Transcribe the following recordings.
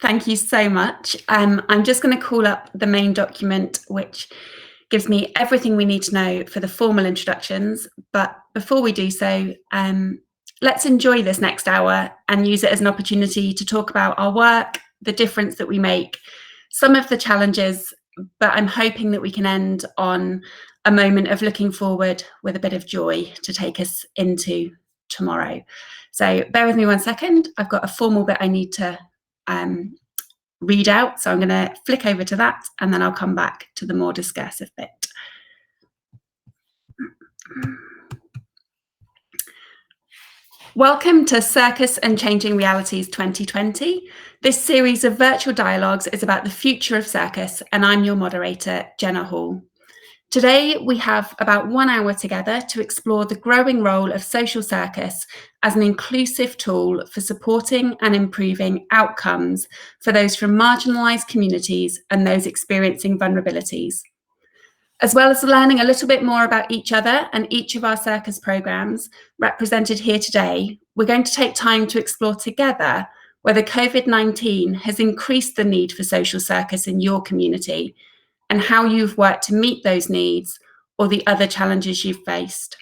Thank you so much. I'm just going to call up the main document, which gives me everything we need to know for the formal introductions. But before we do so, let's enjoy this next hour and use it as an opportunity to talk about our work, the difference that we make, some of the challenges, but I'm hoping that we can end on a moment of looking forward with a bit of joy to take us into tomorrow. So bear with me 1 second. I've got a formal bit I need to read out. So I'm going to flick over to that and then I'll come back to the more discursive bit. Welcome to Circus and Changing Realities 2020. This series of virtual dialogues is about the future of circus, and I'm your moderator, Jenna Hall. Today, we have about 1 hour together to explore the growing role of social circus as an inclusive tool for supporting and improving outcomes for those from marginalised communities and those experiencing vulnerabilities. As well as learning a little bit more about each other and each of our circus programmes represented here today, we're going to take time to explore together whether COVID-19 has increased the need for social circus in your community and how you've worked to meet those needs or the other challenges you've faced.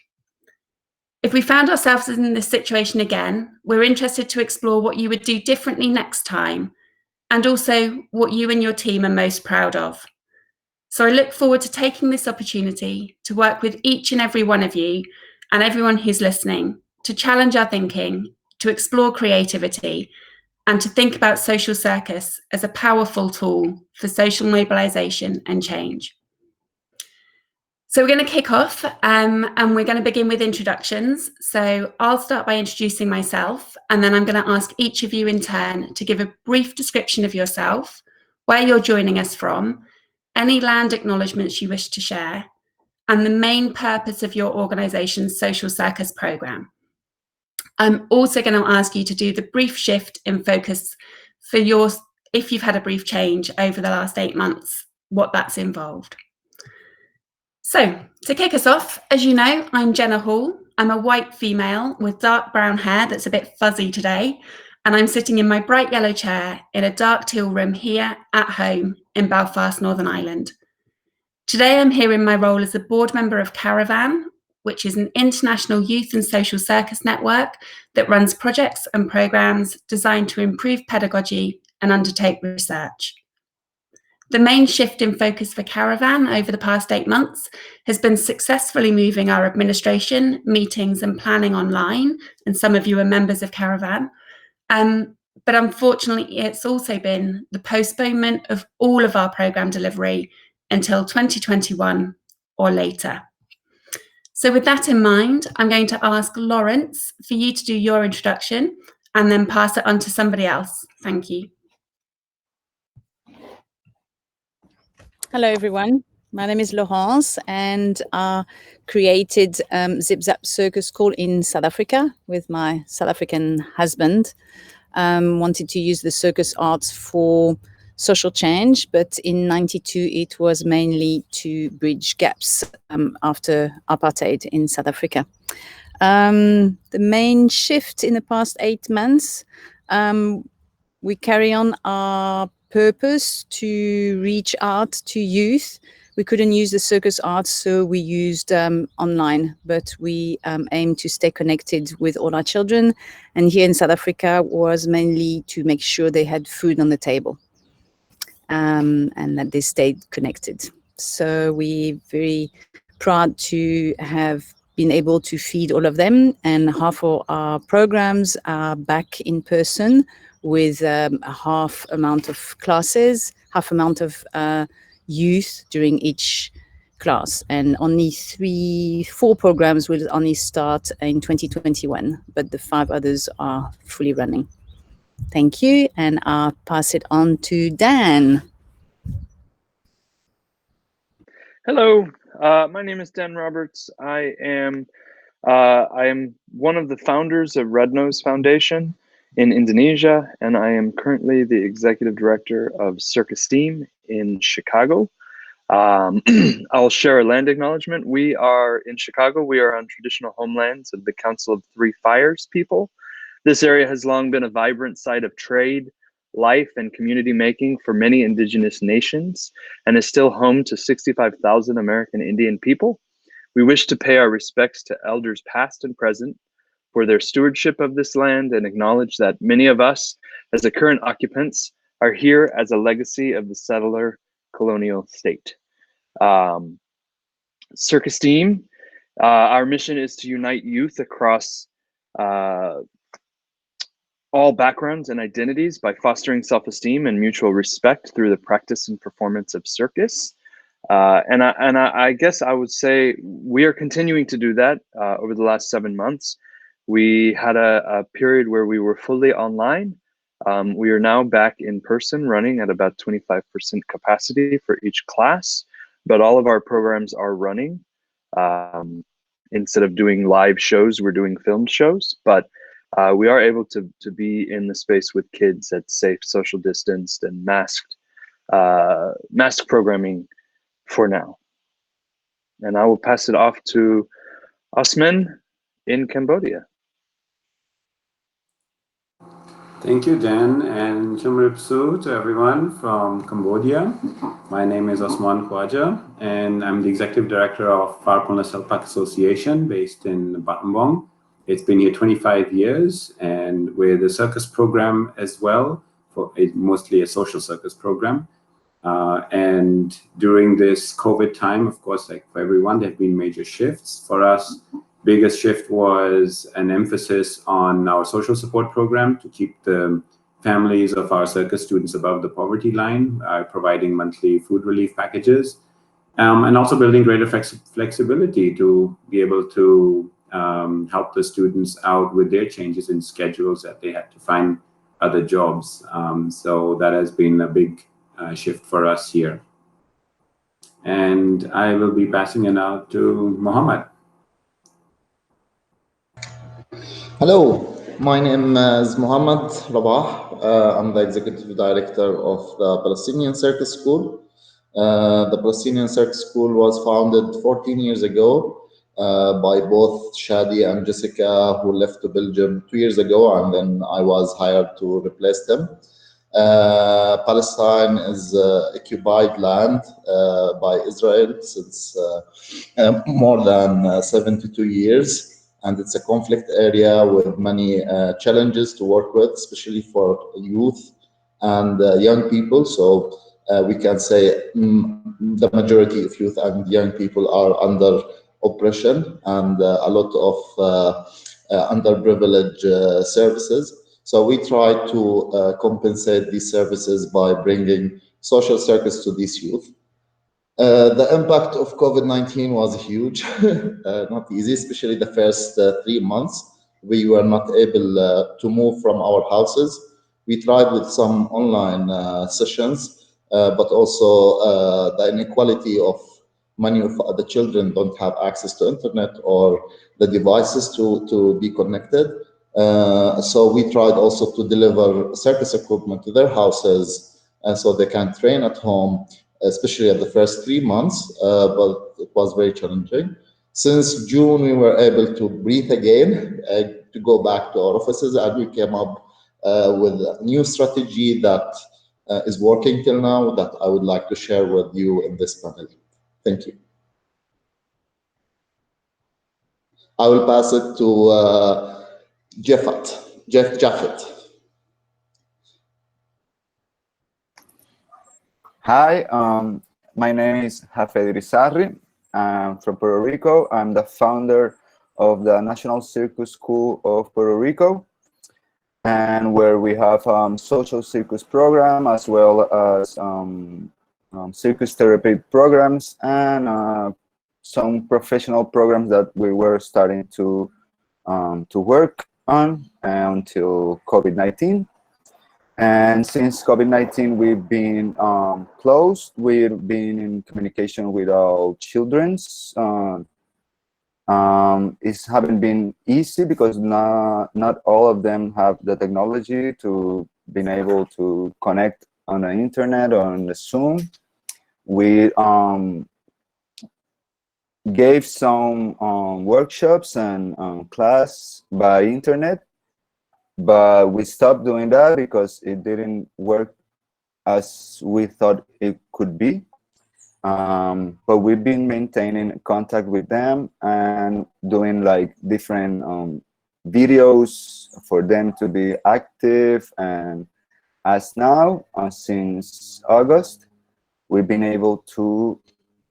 If we found ourselves in this situation again, we're interested to explore what you would do differently next time and also what you and your team are most proud of. So I look forward to taking this opportunity to work with each and every one of you and everyone who's listening to challenge our thinking, to explore creativity, and to think about social circus as a powerful tool for social mobilisation and change. So we're going to kick off and we're going to begin with introductions. So I'll start by introducing myself, and then I'm going to ask each of you in turn to give a brief description of yourself, where you're joining us from, any land acknowledgements you wish to share, and the main purpose of your organisation's social circus programme. I'm also going to ask you to do the brief shift in focus for if you've had a brief change over the last 8 months, what that's involved. So to kick us off, as you know, I'm Jenna Hall. I'm a white female with dark brown hair that's a bit fuzzy today, and I'm sitting in my bright yellow chair in a dark teal room here at home in Belfast, Northern Ireland. Today I'm here in my role as a board member of Caravan, which is an international youth and social circus network that runs projects and programmes designed to improve pedagogy and undertake research. The main shift in focus for Caravan over the past 8 months has been successfully moving our administration, meetings and planning online, and some of you are members of Caravan. But unfortunately, it's also been the postponement of all of our programme delivery until 2021 or later. So with that in mind, I'm going to ask Laurence for you to do your introduction and then pass it on to somebody else. Thank you. Hello, everyone. My name is Laurence, and I created Zip Zap Circus School in South Africa with my South African husband. Wanted to use the circus arts for social change, but in '92 it was mainly to bridge gaps after apartheid in South Africa. The main shift in the past 8 months, we carry on our purpose to reach out to youth. We couldn't use the circus arts, so we used online, but we aim to stay connected with all our children. And here in South Africa was mainly to make sure they had food on the table and that they stayed connected. So we're very proud to have been able to feed all of them, and half of our programs are back in person with a half amount of classes, half amount of youth during each class, and only 4 programs will only start in 2021, but the 5 others are fully running. Thank you, and I'll pass it on to Dan. Hello, my name is Dan Roberts. I am one of the founders of Red Nose Foundation in Indonesia, and I am currently the executive director of Circus in Chicago. I'll share a land acknowledgement. We are in Chicago. We are on traditional homelands of the Council of Three Fires people. This area has long been a vibrant site of trade, life and community making for many indigenous nations and is still home to 65,000 American Indian people. We wish to pay our respects to elders past and present for their stewardship of this land and acknowledge that many of us, as the current occupants, are here as a legacy of the settler colonial state. Circus team, our mission is to unite youth across all backgrounds and identities by fostering self-esteem and mutual respect through the practice and performance of circus. And I guess I would say we are continuing to do that over the last 7 months. We had a period where we were fully online. We are now back in person, running at about 25% capacity for each class, but all of our programs are running. Instead of doing live shows, we're doing film shows, but we are able to be in the space with kids that's safe, social distanced, and masked programming for now. And I will pass it off to Osman in Cambodia. Thank you, Dan, and Chumripsu to everyone from Cambodia. My name is Osman Khawaja, and I'm the Executive Director of Phare Ponleau Selpak Association based in Battambang. It's been here 25 years, and with the circus program as well, mostly a social circus program. And during this COVID time, of course, like for everyone, there have been major shifts. For us, biggest shift was an emphasis on our social support program to keep the families of our circus students above the poverty line, providing monthly food relief packages, and also building greater flexibility to be able to help the students out with their changes in schedules that they had to find other jobs. So that has been a big shift for us here. And I will be passing it out to Mohamed. Hello, my name is Mohamed Rabah. I'm the Executive Director of the Palestinian Circus School. The Palestinian Circus School was founded 14 years ago by both Shadi and Jessica, who left to Belgium 2 years ago, and then I was hired to replace them. Palestine is occupied land by Israel since more than 72 years. And it's a conflict area with many challenges to work with, especially for youth and young people. So we can say the majority of youth and young people are under oppression and a lot of underprivileged services. So we try to compensate these services by bringing social circus to these youth. The impact of COVID-19 was huge, not easy, especially the first 3 months. We were not able to move from our houses. We tried with some online sessions, but also the inequality of many of the children don't have access to internet or the devices to be connected. So we tried also to deliver circus equipment to their houses so they can train at home, especially at the first 3 months, but it was very challenging. Since June, we were able to breathe again, to go back to our offices, and we came up with a new strategy that is working till now that I would like to share with you in this panel. Thank you. I will pass it to Jeff Jaffet. Hi, my name is Hafed Rizarri. I'm from Puerto Rico. I'm the founder of the National Circus School of Puerto Rico, and where we have social circus program as well as circus therapy programs and some professional programs that we were starting to work on until COVID-19. And since COVID-19, we've been closed. We've been in communication with all children's. It haven't been easy because not all of them have the technology to being able to connect on the internet or on the Zoom. We gave some workshops and class by internet. but we stopped doing that because it didn't work as we thought it could be. But we've been maintaining contact with them and doing like different videos for them to be active. And as now, since August, we've been able to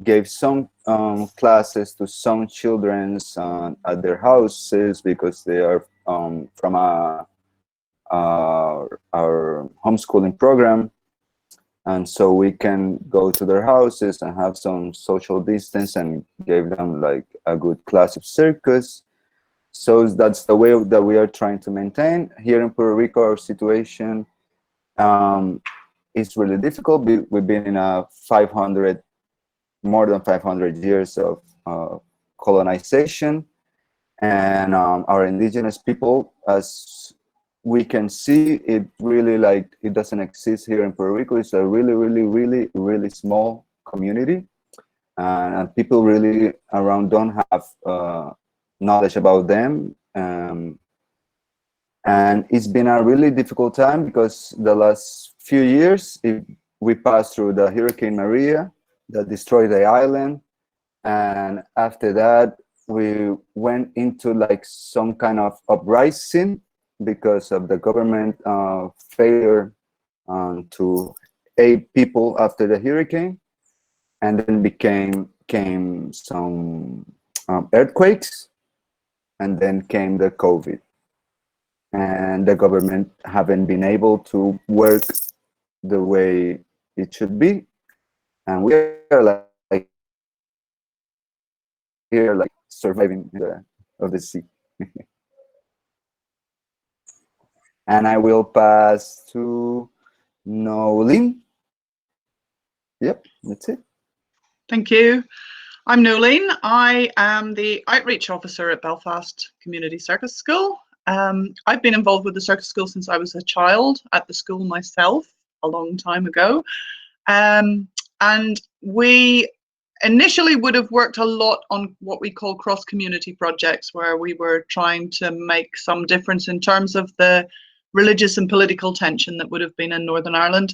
give some classes to some children at their houses because they are from our homeschooling program. And so we can go to their houses and have some social distance and give them like a good class of circus. So that's the way that we are trying to maintain. Here in Puerto Rico, our situation is really difficult. We've been in a more than 500 years of colonization. And our indigenous people, as we can see, it really like it doesn't exist here in Puerto Rico. It's a really small community, and people really around don't have knowledge about them. And it's been a really difficult time because the last few years we passed through the Hurricane Maria that destroyed the island, and after that we went into like some kind of uprising because of the government failure to aid people after the hurricane, and then came some earthquakes, and then came the COVID, and the government haven't been able to work the way it should be, and we are like here like surviving of the sea. And I will pass to Nolene. Yep, that's it. Thank you. I'm Nolene. I am the outreach officer at Belfast Community Circus School. I've been involved with the Circus School since I was a child at the school myself a long time ago. And we initially would have worked a lot on what we call cross-community projects, where we were trying to make some difference in terms of the religious and political tension that would have been in Northern Ireland.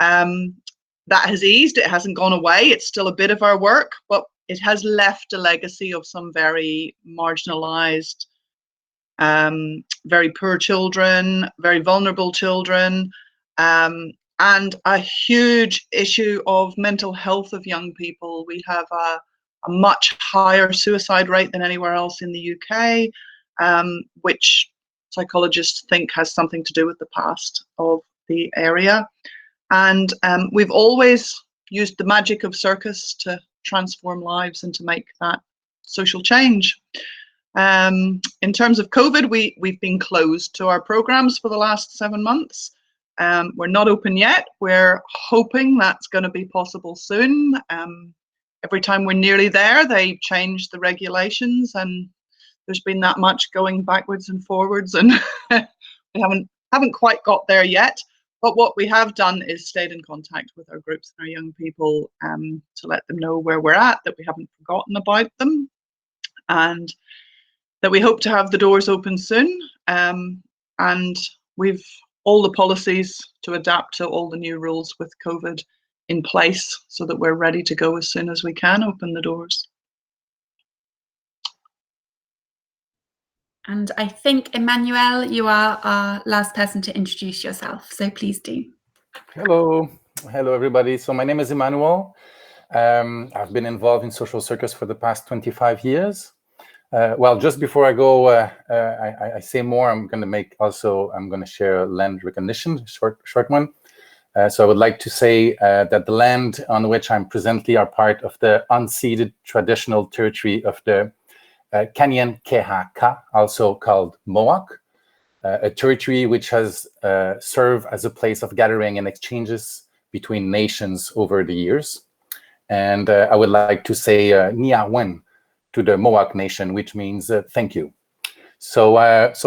That has eased, it hasn't gone away, it's still a bit of our work, but it has left a legacy of some very marginalized, very poor children, very vulnerable children, and a huge issue of mental health of young people. We have a much higher suicide rate than anywhere else in the UK, which psychologists think has something to do with the past of the area. And we've always used the magic of circus to transform lives and to make that social change. In terms of COVID, we've been closed to our programs for the last 7 months. We're not open yet. We're hoping that's going to be possible soon. Every time we're nearly there, they change the regulations, and there's been that much going backwards and forwards, and we haven't quite got there yet. But what we have done is stayed in contact with our groups and our young people to let them know where we're at, that we haven't forgotten about them, and that we hope to have the doors open soon. And we've all the policies to adapt to all the new rules with COVID in place so that we're ready to go as soon as we can open the doors. And I think, Emmanuel, you are our last person to introduce yourself, so please do. Hello everybody. So my name is Emmanuel. I've been involved in social circus for the past 25 years. Well, just before I go, I say more. I'm going to share land recognition, short one. So I would like to say that the land on which I'm presently are part of the unceded traditional territory of the Kanyen Kehaka, also called Mohawk, a territory which has served as a place of gathering and exchanges between nations over the years. And I would like to say Niawen to the Mohawk nation, which means thank you. So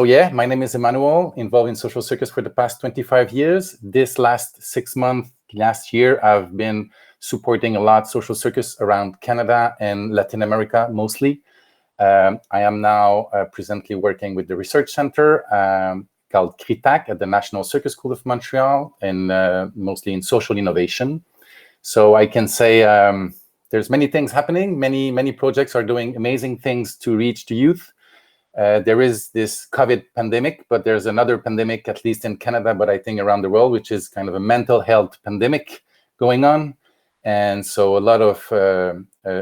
yeah, my name is Emmanuel, involved in social circus for the past 25 years. This last 6 months, last year, I've been supporting a lot social circus around Canada and Latin America mostly. I am now presently working with the research center, called CRITAC at the National Circus School of Montreal, and mostly in social innovation. So I can say there's many things happening. Many projects are doing amazing things to reach the youth. There is this COVID pandemic, but there's another pandemic, at least in Canada, but I think around the world, which is kind of a mental health pandemic going on. And so a lot of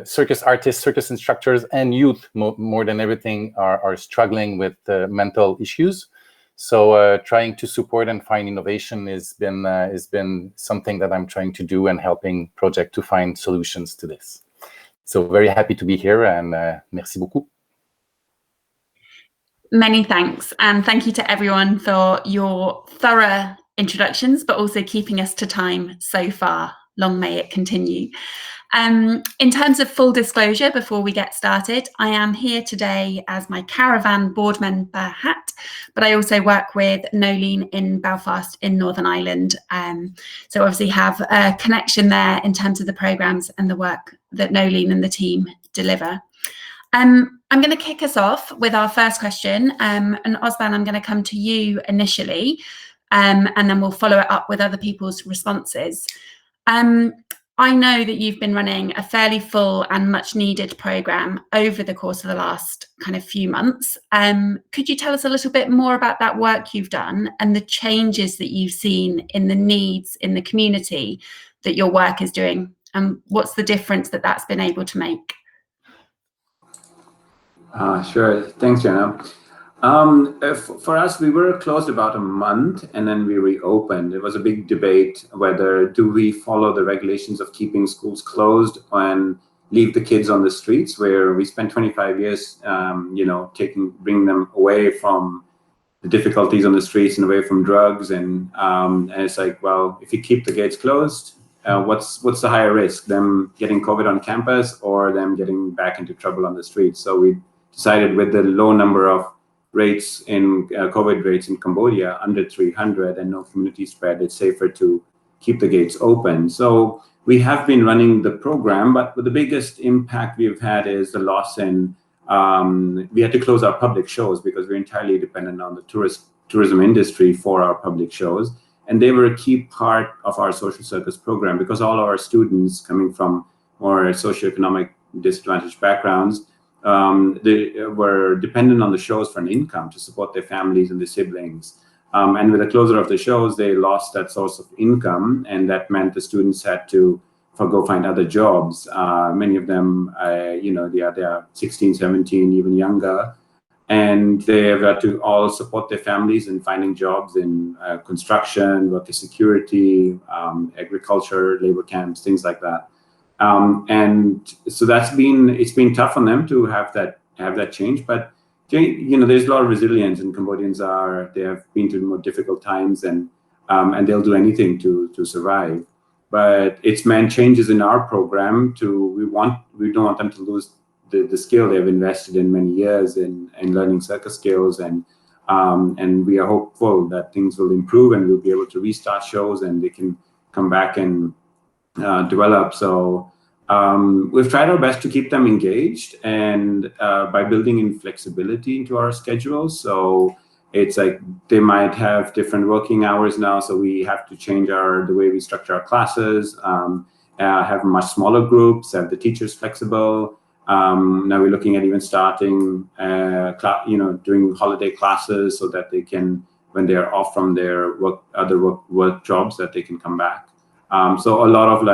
circus artists, circus instructors, and youth, more than everything, are struggling with mental issues. So trying to support and find innovation has been something that I'm trying to do, and helping project to find solutions to this. So very happy to be here, and merci beaucoup. Many thanks, and thank you to everyone for your thorough introductions, but also keeping us to time so far. Long may it continue. In terms of full disclosure, before we get started, I am here today as my Caravan board member hat, but I also work with Nolene in Belfast in Northern Ireland. So obviously have a connection there in terms of the programmes and the work that Nolene and the team deliver. I'm going to kick us off with our first question, and Osman, I'm going to come to you initially, and then we'll follow it up with other people's responses. I know that you've been running a fairly full and much needed programme over the course of the last kind of few months. Could you tell us a little bit more about that work you've done and the changes that you've seen in the needs in the community that your work is doing, and what's the difference that that's been able to make? Sure. Thanks, Jenna. For us, we were closed about a month, and then we reopened. It was a big debate whether do we follow the regulations of keeping schools closed and leave the kids on the streets, where we spent 25 years, bringing them away from the difficulties on the streets and away from drugs. And it's like, well, if you keep the gates closed, what's the higher risk? Them getting COVID on campus or them getting back into trouble on the streets? So we decided, with the low number of rates in COVID rates in Cambodia, under 300, and no community spread, it's safer to keep the gates open. So we have been running the program, but the biggest impact we've had is the loss in, we had to close our public shows because we're entirely dependent on the tourism industry for our public shows. And they were a key part of our social circus program, because all our students coming from more socioeconomic disadvantaged backgrounds, they were dependent on the shows for an income to support their families and their siblings. And with the closure of the shows, they lost that source of income, and that meant the students had to go find other jobs. Many of them, they are 16, 17, even younger, and they have had to all support their families in finding jobs in construction, worker security, agriculture, labor camps, things like that. And so it's been tough on them to have that change, but there's a lot of resilience, and Cambodians they have been through more difficult times, and they'll do anything to survive. But it's meant changes in our program. We don't want them to lose the skill they've invested in many years in learning circus skills, and we are hopeful that things will improve and we'll be able to restart shows and they can come back and develop. So we've tried our best to keep them engaged, and by building in flexibility into our schedules. So it's like they might have different working hours now, so we have to change the way we structure our classes, have much smaller groups, have the teachers flexible. Now we're looking at even starting doing holiday classes so that they can, when they're off from their work jobs, that they can come back. So a lot of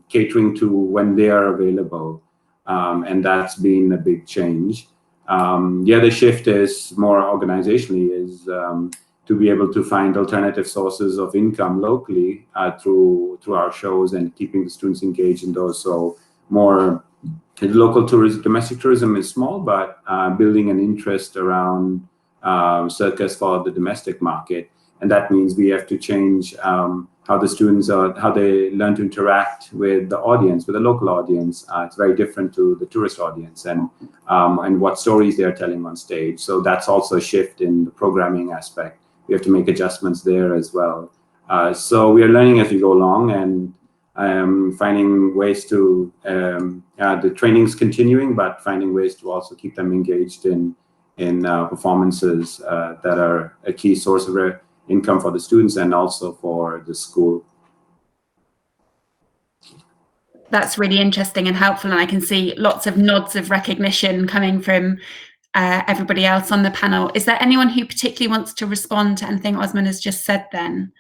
catering to when they are available, and that's been a big change. The other shift is more organizationally, is to be able to find alternative sources of income locally through our shows and keeping the students engaged in those. So more local tourism, domestic tourism is small, but building an interest around circus for the domestic market. And that means we have to change how the students how they learn to interact with the audience, with the local audience. It's very different to the tourist audience, and what stories they're telling on stage. So that's also a shift in the programming aspect. We have to make adjustments there as well. So we are learning as we go along, and finding ways to, the training's continuing, but finding ways to also keep them engaged in in performances that are a key source of income for the students and also for the school. That's really interesting and helpful, and I can see lots of nods of recognition coming from everybody else on the panel. Is there anyone who particularly wants to respond to anything Osman has just said then?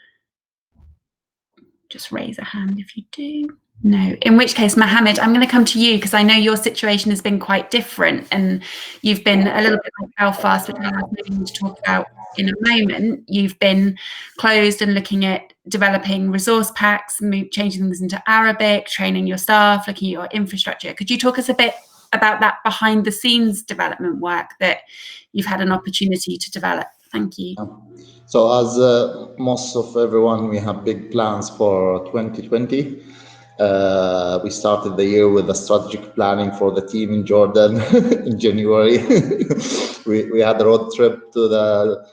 Just raise a hand if you do. No, in which case, Mohamed, I'm going to come to you because I know your situation has been quite different, and you've been a little bit like Belfast, which I'm going to talk about in a moment. You've been closed and looking at developing resource packs, changing things into Arabic, training your staff, looking at your infrastructure. Could you talk us a bit about that behind the scenes development work that you've had an opportunity to develop? Thank you. So as most of everyone, we have big plans for 2020. We started the year with a strategic planning for the team in Jordan in January. we had a road trip to the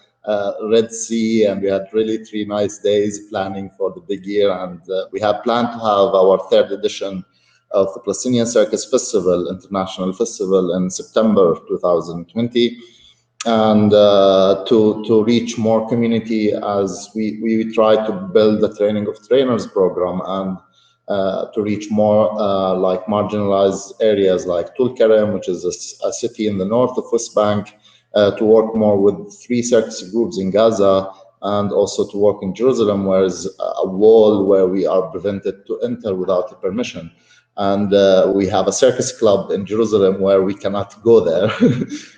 Red Sea, and we had really 3 nice days planning for the big year. And we have planned to have our 3rd edition of the Palestinian Circus Festival, International Festival, in September 2020. And to reach more community, as we try to build the training of trainers program, and to reach more like marginalized areas like Tulkarem, which is a city in the north of West Bank, to work more with 3 circus groups in Gaza, and also to work in Jerusalem, where is a wall where we are prevented to enter without a permission. And we have a circus club in Jerusalem where we cannot go there.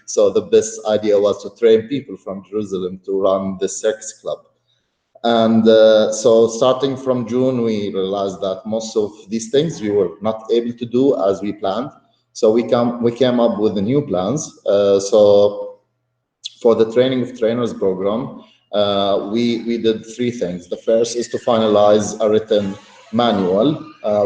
So the best idea was to train people from Jerusalem to run the circus club. And so starting from June, we realized that most of these things we were not able to do as we planned. So we came up with the new plans. So for the training of trainers program, we did 3 things. The first is to finalize a written manual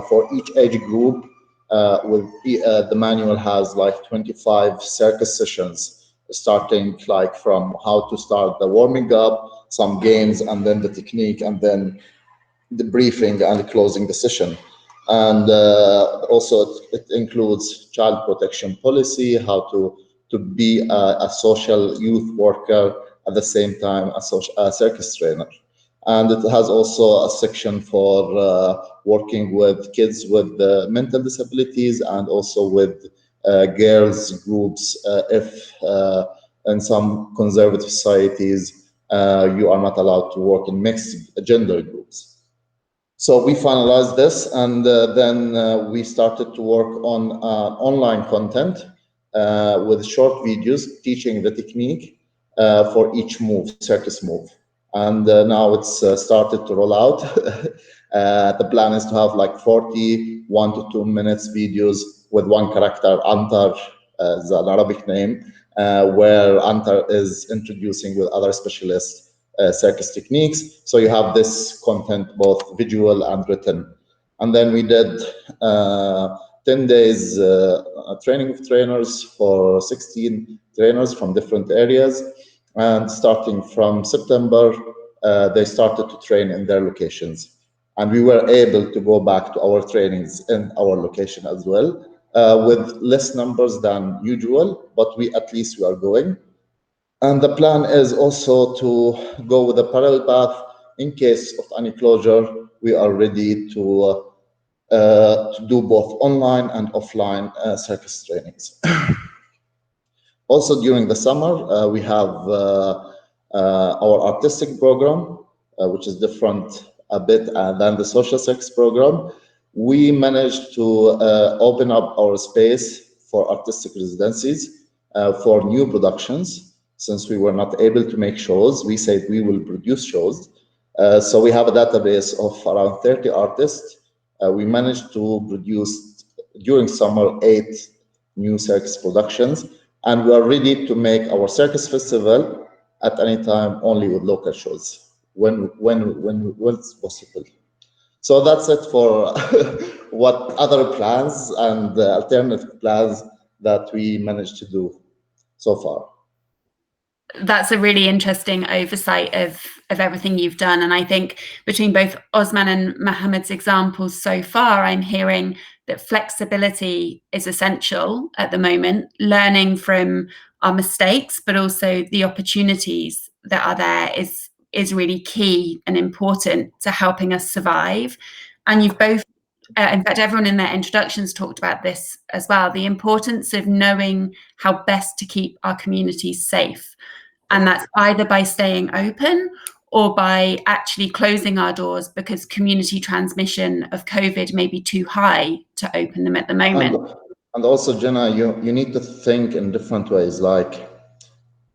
for each age group. The manual has like 25 circus sessions, starting like from how to start the warming up, some games, and then the technique, and then the briefing and closing the session. And also it includes child protection policy, how to be a social youth worker at the same time a circus trainer. And it has also a section for working with kids with mental disabilities, and also with girls groups if in some conservative societies you are not allowed to work in mixed gender groups. So we finalized this, and then we started to work on online content with short videos teaching the technique for each move, circus move. And now it's started to roll out. The plan is to have like 40 1 to 2 minutes videos with one character, Antar, the Arabic name, where Antar is introducing with other specialists circus techniques. So you have this content, both visual and written. And then we did 10 days training of trainers for 16 trainers from different areas. And starting from September, they started to train in their locations. And we were able to go back to our trainings in our location as well, with less numbers than usual, but at least we are going. And the plan is also to go with a parallel path. In case of any closure, we are ready to do both online and offline circus trainings. Also during the summer, we have our artistic program, which is different a bit than the social circus program. We managed to open up our space for artistic residencies for new productions. Since we were not able to make shows, we said we will produce shows. So we have a database of around 30 artists. We managed to produce during summer 8 new circus productions, and we are ready to make our circus festival at any time, only with local shows when it's possible. So that's it for what other plans and alternative plans that we managed to do so far. That's a really interesting oversight of everything you've done. And I think between both Osman and Mohamed's examples so far, I'm hearing that flexibility is essential at the moment, learning from our mistakes, but also the opportunities that are there is really key and important to helping us survive. And you've both, in fact, everyone in their introductions talked about this as well, the importance of knowing how best to keep our communities safe. And that's either by staying open or by actually closing our doors because community transmission of COVID may be too high to open them at the moment. And also, Jenna, you need to think in different ways, like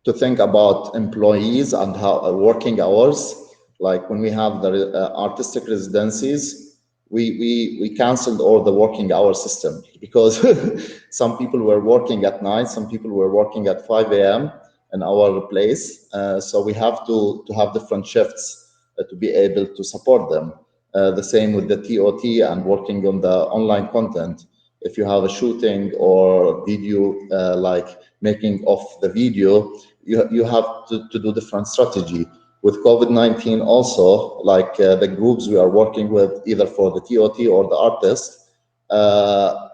to think about employees and how working hours. Like when we have the artistic residencies, we canceled all the working hour system because some people were working at night, some people were working at 5 a.m. in our place. So we have to have different shifts to be able to support them. The same with the TOT and working on the online content. If you have a shooting or video, like making of the video, you have to do different strategy. With COVID-19 also, like the groups we are working with, either for the TOT or the artists,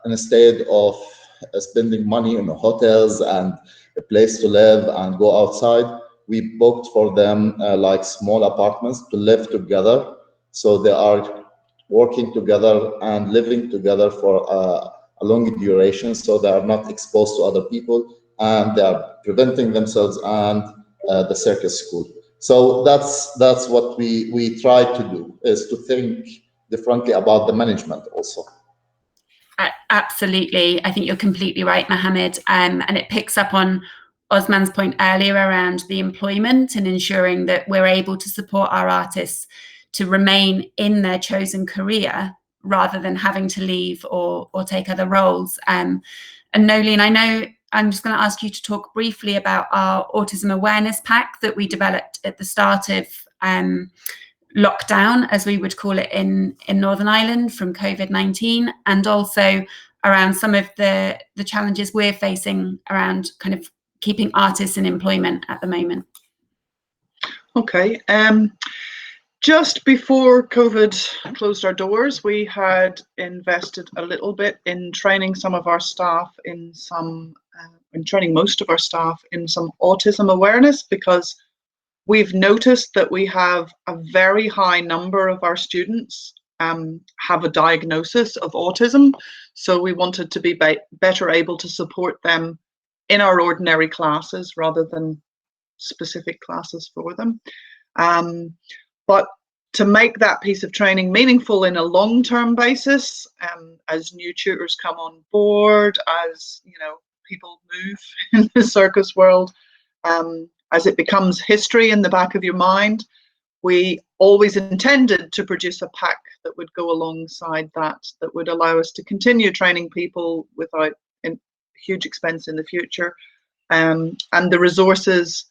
instead of spending money on hotels and a place to live and go outside, we booked for them like small apartments to live together. So they are working together and living together for a long duration, so they are not exposed to other people and they are preventing themselves and the circus school. So that's what we try to do, is to think differently about the management also. Absolutely. I think you're completely right, Mohamed. And it picks up on Osman's point earlier around the employment and ensuring that we're able to support our artists to remain in their chosen career rather than having to leave or take other roles. And Nolene, I know I'm just going to ask you to talk briefly about our autism awareness pack that we developed at the start of lockdown, as we would call it in Northern Ireland, from COVID-19, and also around some of the challenges we're facing around kind of keeping artists in employment at the moment. Okay. Just before COVID closed our doors, we had invested a little bit in training some of our staff in some, training most of our staff in some autism awareness, because we've noticed that we have a very high number of our students have a diagnosis of autism. So we wanted to be better able to support them in our ordinary classes rather than specific classes for them. But to make that piece of training meaningful in a long-term basis, as new tutors come on board, as people move in the circus world, as it becomes history in the back of your mind, we always intended to produce a pack that would go alongside that would allow us to continue training people without huge expense in the future, and the resources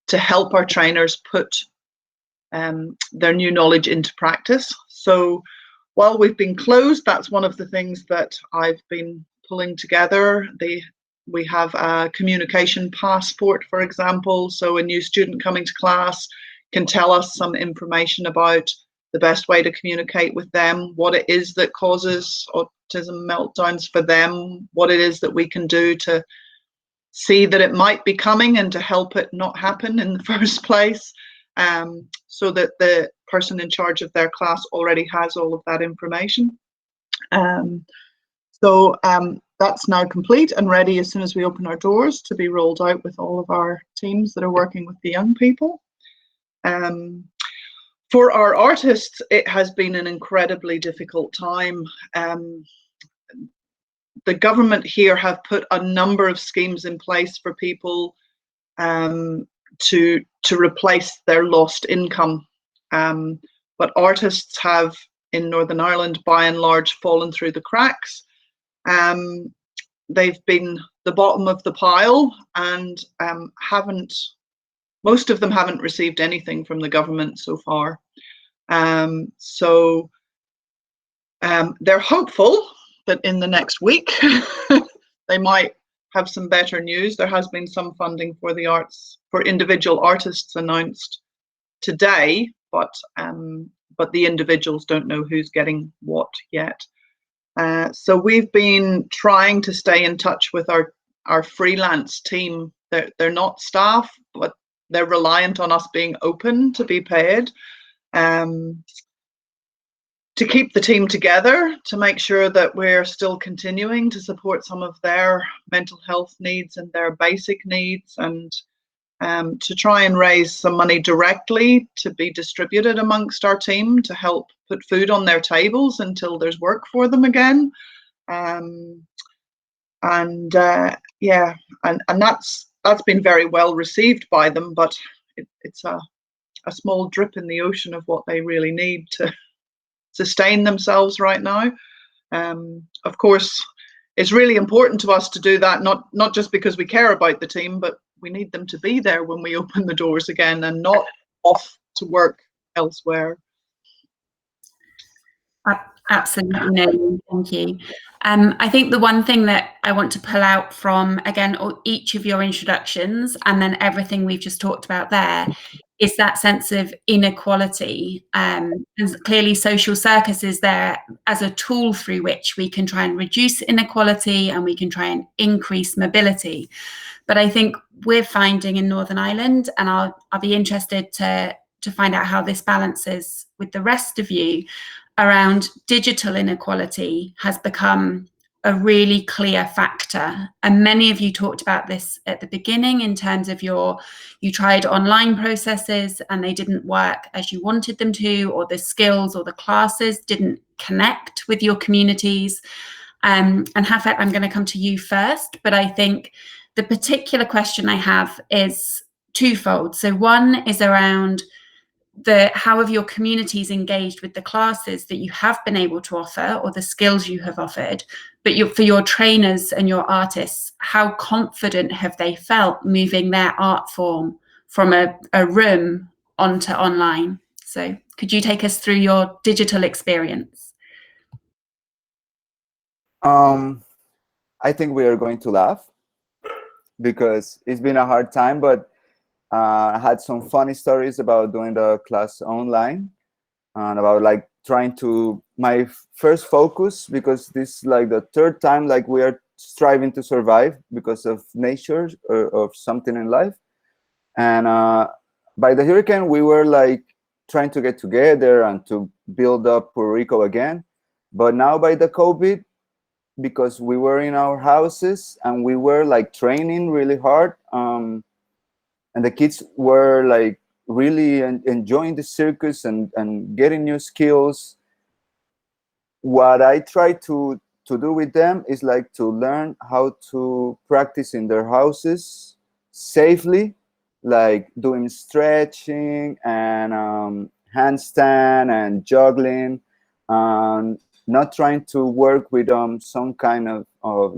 to help our trainers put their new knowledge into practice. So while we've been closed, that's one of the things that I've been pulling together. We have a communication passport, for example, so a new student coming to class can tell us some information about the best way to communicate with them, what it is that causes autism meltdowns for them, what it is that we can do to see that it might be coming and to help it not happen in the first place, so that the person in charge of their class already has all of that information. So that's now complete and ready as soon as we open our doors to be rolled out with all of our teams that are working with the young people. For our artists, it has been an incredibly difficult time. The government here have put a number of schemes in place for people to replace their lost income. But artists have in Northern Ireland, by and large, fallen through the cracks. They've been the bottom of the pile and most of them haven't received anything from the government so far. So they're hopeful that in the next week they might have some better news. There has been some funding for the arts, for individual artists announced today, but the individuals don't know who's getting what yet. So we've been trying to stay in touch with our freelance team. They're not staff, but they're reliant on us being open to be paid. To keep the team together, to make sure that we're still continuing to support some of their mental health needs and their basic needs, and to try and raise some money directly to be distributed amongst our team to help put food on their tables until there's work for them again. Yeah, and that's been very well received by them, but it's a small drip in the ocean of what they really need to sustain themselves right now. Of course, it's really important to us to do that, not just because we care about the team, but we need them to be there when we open the doors again and not off to work elsewhere. Absolutely, no, thank you. I think the one thing that I want to pull out from, again, each of your introductions and then everything we've just talked about there, is that sense of inequality. And clearly Social Circus is there as a tool through which we can try and reduce inequality and we can try and increase mobility. But I think we're finding in Northern Ireland, and I'll be interested to find out how this balances with the rest of you, around digital inequality has become a really clear factor. And many of you talked about this at the beginning in terms of you tried online processes and they didn't work as you wanted them to, or the skills or the classes didn't connect with your communities. And Hafet, I'm going to come to you first, but I think the particular question I have is twofold. So one is around how have your communities engaged with the classes that you have been able to offer or the skills you have offered, but for your trainers and your artists, how confident have they felt moving their art form from a room onto online? So could you take us through your digital experience? I think we are going to laugh because it's been a hard time, but I had some funny stories about doing the class online and about like trying to, my first focus, because this is like the third time like we are striving to survive because of nature or of something in life. And by the hurricane, we were like trying to get together and to build up Puerto Rico again. But now by the COVID, because we were in our houses and we were like training really hard, and the kids were like really enjoying the circus and getting new skills. What I try to do with them is like to learn how to practice in their houses safely, like doing stretching and handstand and juggling, and not trying to work with some kind of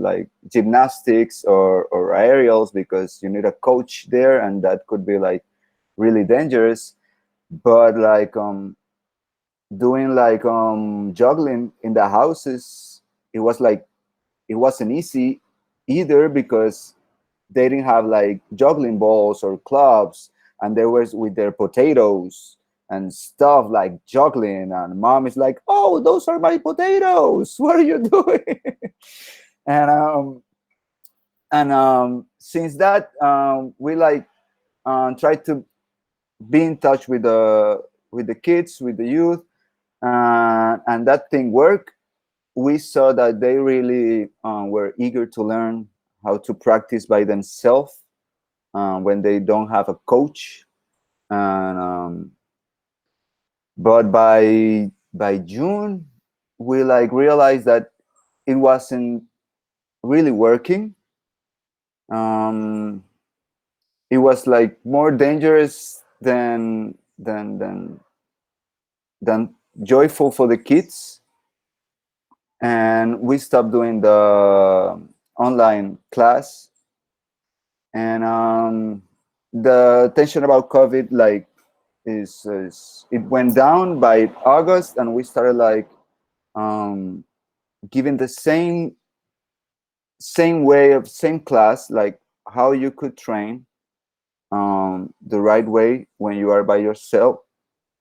like gymnastics or aerials, because you need a coach there and that could be like really dangerous. But like doing like juggling in the houses, it wasn't easy either, because they didn't have like juggling balls or clubs, and they were with their potatoes and stuff like juggling, and mom is like, oh, those are my potatoes, what are you doing? and since that we like try to be in touch with the kids, with the youth, and that thing worked. We saw that they really were eager to learn how to practice by themselves when they don't have a coach. And but by June, we like realized that it wasn't really working. It was like more dangerous than joyful for the kids, and we stopped doing the online class. And the tension about COVID like is it went down by August, and we started like giving the same same class, like how you could train the right way when you are by yourself,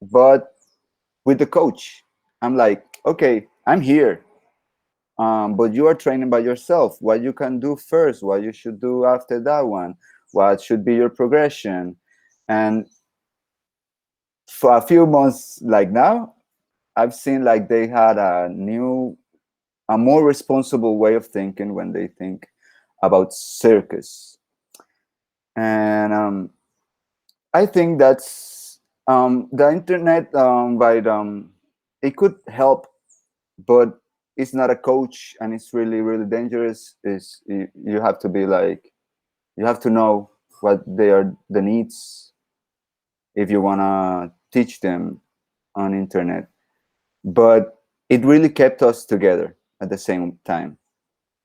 but with the coach. I'm like, okay, I'm here, but you are training by yourself. What you can do first, what you should do after that one, what should be your progression. And for a few months, like now, I've seen like they had a more responsible way of thinking when they think about circus. And I think that's the internet, it could help, but it's not a coach, and it's really, really dangerous. You have to be like, you have to know what they are the needs if you want to teach them on internet. But it really kept us together at the same time.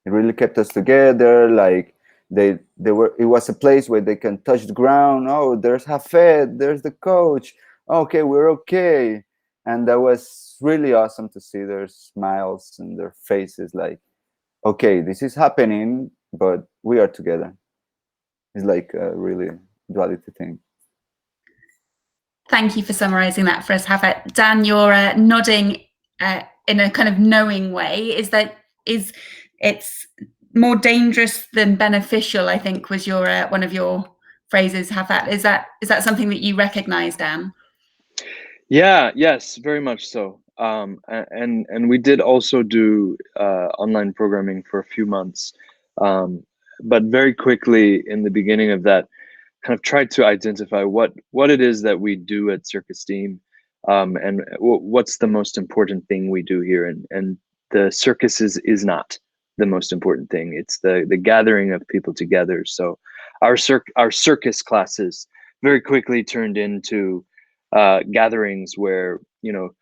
It really kept us together. Like it was a place where they can touch the ground. Oh, there's Hafed, there's the coach. Okay, we're okay. And that was really awesome to see their smiles and their faces, like, okay, this is happening, but we are together. It's like a really duality thing. Thank you for summarising that for us, Hafed. Dan, you're nodding in a kind of knowing way. It's more dangerous than beneficial, I think, was your one of your phrases, Hafed. Is that something that you recognise, Dan? Yeah, yes, very much so. And we did also do online programming for a few months, but very quickly in the beginning of that, kind of tried to identify what it is that we do at Circus Team, and what's the most important thing we do here. And the circus is not the most important thing. It's the gathering of people together. So our circus classes very quickly turned into gatherings where, you know,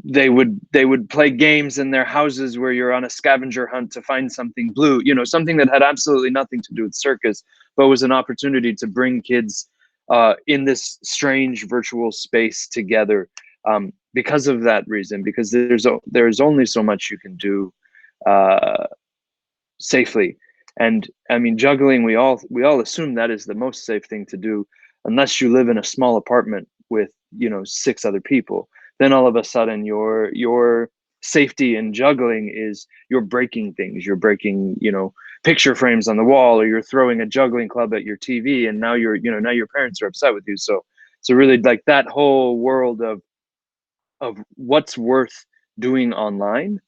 they would play games in their houses where you're on a scavenger hunt to find something blue, you know, something that had absolutely nothing to do with circus, but was an opportunity to bring kids in this strange virtual space together, because of that reason, because there's only so much you can do safely. And I mean, juggling, we all assume that is the most safe thing to do, unless you live in a small apartment with, you know, 6 other people. Then all of a sudden your safety in juggling is you're breaking things. You're breaking, you know, picture frames on the wall, or you're throwing a juggling club at your TV, and now now your parents are upset with you. So really, like, that whole world of what's worth doing online,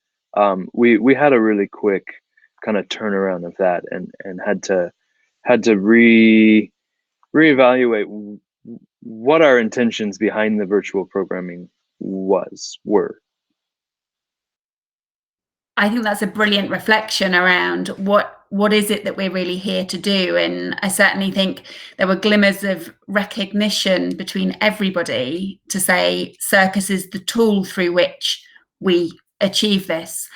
we had a really quick kind of turnaround of that, and had to reevaluate what our intentions behind the virtual programming were. I think that's a brilliant reflection around what is it that we're really here to do. And I certainly think there were glimmers of recognition between everybody to say circus is the tool through which we achieve this.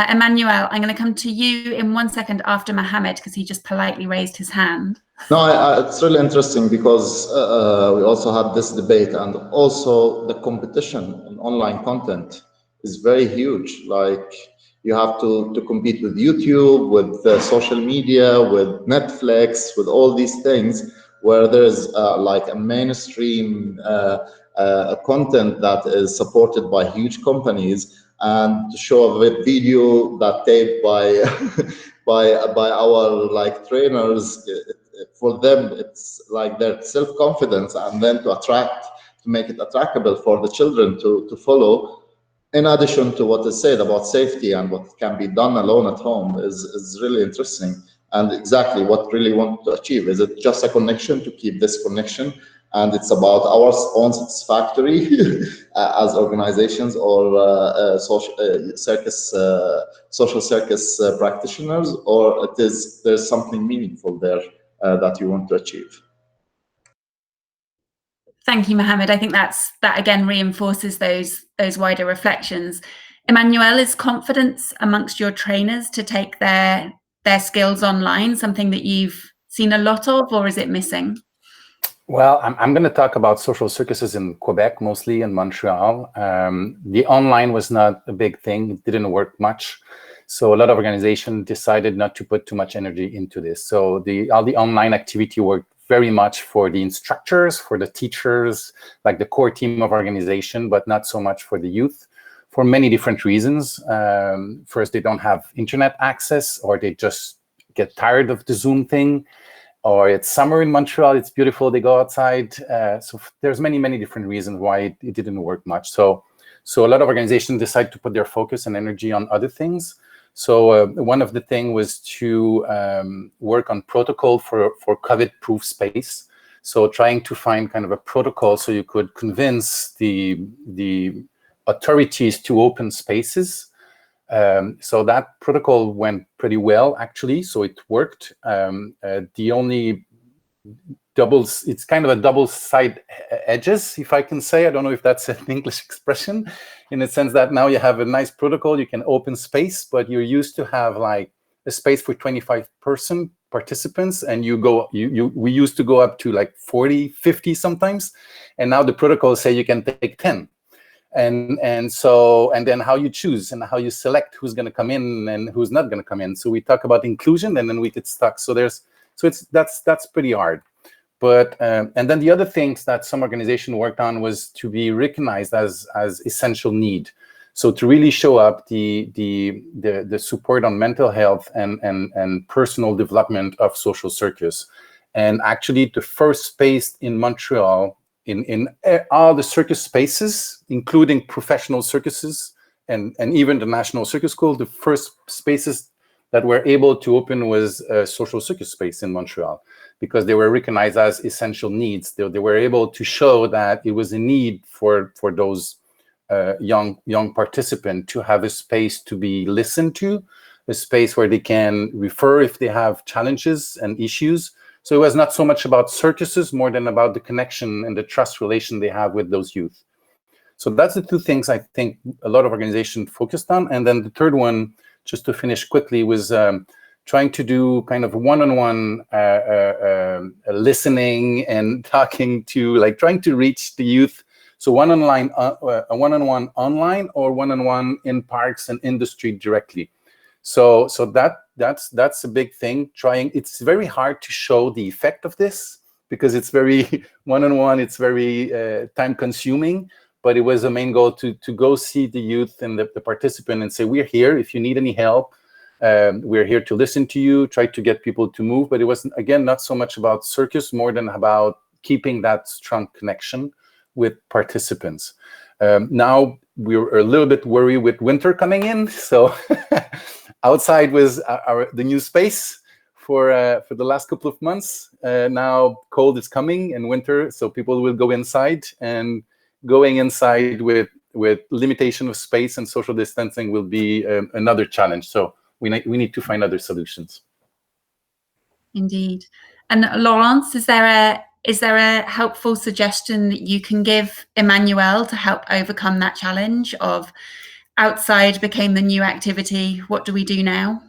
Emmanuel, I'm going to come to you in 1 second after Mohamed, because he just politely raised his hand. No, it's really interesting, because we also had this debate, and also the competition in online content is very huge. Like, you have to compete with YouTube, with social media, with Netflix, with all these things, where there's like a mainstream content that is supported by huge companies, and to show a video that taped by by our like trainers, for them it's like their self-confidence, and then to make it attractable for the children to follow, in addition to what is said about safety and what can be done alone at home, is really interesting. And exactly what really want to achieve. Is it just a connection to keep this connection, and it's about our own satisfactory as organizations, or social circus practitioners, or there's something meaningful there that you want to achieve? Thank you, Mohamed. I think that again reinforces those wider reflections. Emmanuel, is confidence amongst your trainers to take their skills online something that you've seen a lot of, or is it missing? Well, I'm going to talk about social circuses in Quebec, mostly in Montreal. The online was not a big thing. It didn't work much. So a lot of organizations decided not to put too much energy into this. So all the online activity worked very much for the instructors, for the teachers, like the core team of organization, but not so much for the youth, for many different reasons. First, they don't have internet access, or they just get tired of the Zoom thing, or it's summer in Montreal, it's beautiful, they go outside. So there's many different reasons why it didn't work much. So a lot of organizations decide to put their focus and energy on other things. So one of the things was to work on protocol for COVID-proof space. So trying to find kind of a protocol so you could convince the authorities to open spaces. So that protocol went pretty well, actually. So it worked. The only it's kind of a double-sided edges, if I can say. I don't know if that's an English expression, in the sense that now you have a nice protocol, you can open space, but you're used to have like a space for 25 participants, and we used to go up to like 40, 50 sometimes, and now the protocols say you can take 10. And then how you choose and how you select who's going to come in and who's not going to come in. So we talk about inclusion, and then we get stuck. So that's pretty hard. But and then the other things that some organization worked on was to be recognized as essential need. So to really show up the support on mental health and personal development of social circus. And actually the first space in Montreal, in all the circus spaces, including professional circuses and even the National Circus School, the first spaces that were able to open was a social circus space in Montreal, because they were recognized as essential needs. They were able to show that it was a need for those young participants to have a space to be listened to, a space where they can refer if they have challenges and issues. So it was not so much about circuses, more than about the connection and the trust relation they have with those youth. So that's the two things I think a lot of organizations focused on. And then the third one, just to finish quickly, was trying to do kind of one-on-one listening and talking to, like, trying to reach the youth. So one-on-one online, or one-on-one in parks and industry directly. So that's a big thing. It's very hard to show the effect of this, because it's very one-on-one, it's very time-consuming. But it was a main goal to go see the youth and the participant and say, we're here if you need any help. We're here to listen to you, try to get people to move. But it wasn't, again, not so much about circus, more than about keeping that strong connection with participants. Now we're a little bit worried with winter coming in. So outside was the new space for the last couple of months. Now cold is coming and winter, so people will go inside, and going inside with limitation of space and social distancing will be another challenge. So we need to find other solutions. Indeed. And Laurence, is there a helpful suggestion that you can give Emmanuel to help overcome that challenge of outside became the new activity? What do we do now?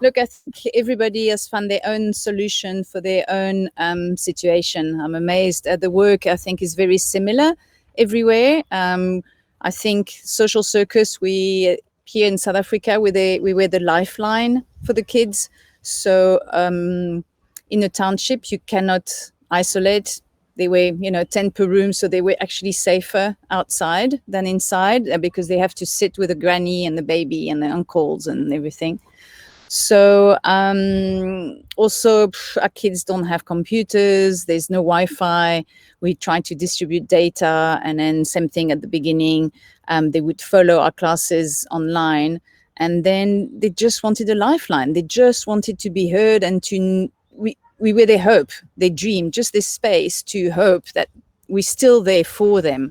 Look, I think everybody has found their own solution for their own situation. I'm amazed at the work. I think is very similar everywhere. I think social circus, we here in South Africa, we were the lifeline for the kids. So in a township, you cannot isolate. They were, 10 per room, so they were actually safer outside than inside, because they have to sit with a granny and the baby and the uncles and everything. So also our kids don't have computers, there's no Wi-Fi. We try to distribute data, and then same thing at the beginning. They would follow our classes online, and then they just wanted a lifeline. They just wanted to be heard, and we were their hope, their dream, just this space to hope that we're still there for them.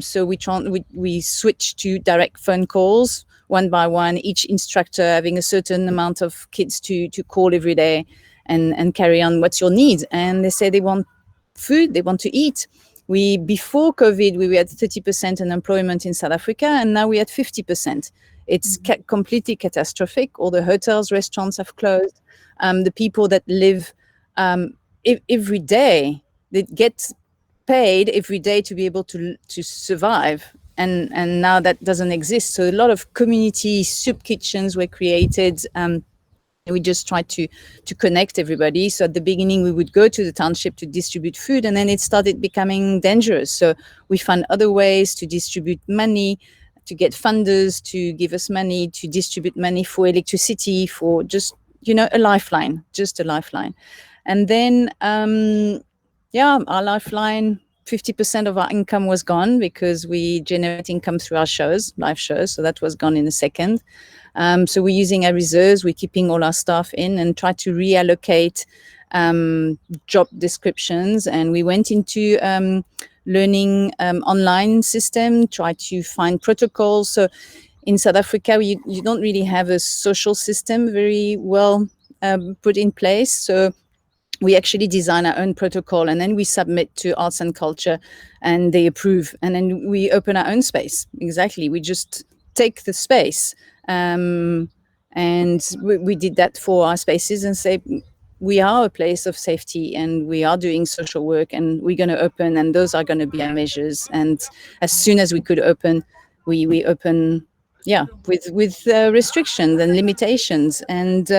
So we switched to direct phone calls, one by one, each instructor having a certain amount of kids to call every day and carry on, what's your needs? And they say they want food, they want to eat. Before COVID, we were at 30% unemployment in South Africa, and now we're at 50%. It's completely catastrophic. All the hotels, restaurants have closed. The people that live every day, they get paid every day to be able to survive. And now that doesn't exist. So a lot of community soup kitchens were created. And we just tried to connect everybody. So at the beginning, we would go to the township to distribute food, and then it started becoming dangerous. So we found other ways to distribute money, to get funders to give us money, to distribute money for electricity, for just, a lifeline, just a lifeline. And then, our lifeline, 50% of our income was gone because we generate income through our shows, live shows. So that was gone in a second. So we're using our reserves, we're keeping all our staff in and try to reallocate job descriptions. And we went into learning online system, try to find protocols. So in South Africa, you don't really have a social system very well put in place. So we actually design our own protocol, and then we submit to arts and culture and they approve. And then we open our own space. Exactly. We just take the space. And we did that for our spaces and say, we are a place of safety and we are doing social work and we're going to open, and those are going to be our measures. And as soon as we could open, we open, with restrictions and limitations. And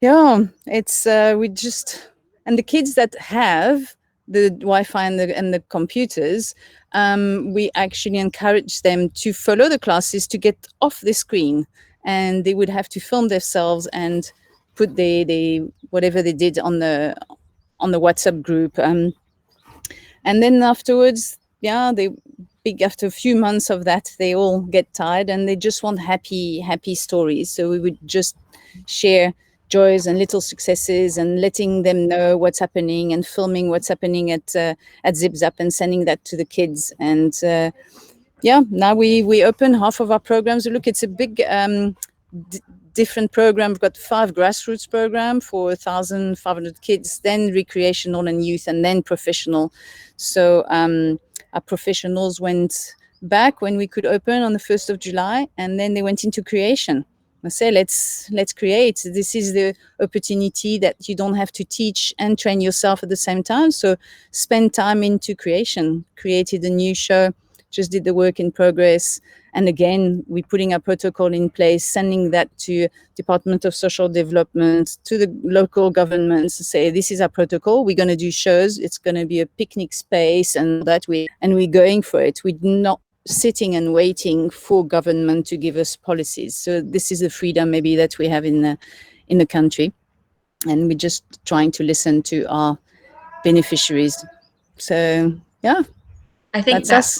it's we just, and the kids that have the Wi-Fi and the computers, we actually encourage them to follow the classes to get off the screen, and they would have to film themselves and put the whatever they did on the WhatsApp group, and then afterwards, after a few months of that, they all get tired and they just want happy stories. So we would just share joys and little successes and letting them know what's happening and filming what's happening at ZipZap and sending that to the kids. And now we open half of our programs. Look, it's a big different program. We've got 5 grassroots program for 1,500 kids, then recreational and youth, and then professional. So our professionals went back when we could open on the 1st of July, and then they went into creation. I say, let's create. This is the opportunity that you don't have to teach and train yourself at the same time. So spend time into creation. Created a new show, just did the work in progress. And again, we're putting a protocol in place, sending that to Department of Social Development, to the local governments to say, this is our protocol. We're going to do shows. It's going to be a picnic space and we're going for it. We're not sitting and waiting for government to give us policies. So this is the freedom maybe that we have in the country, and we're just trying to listen to our beneficiaries. So I think that's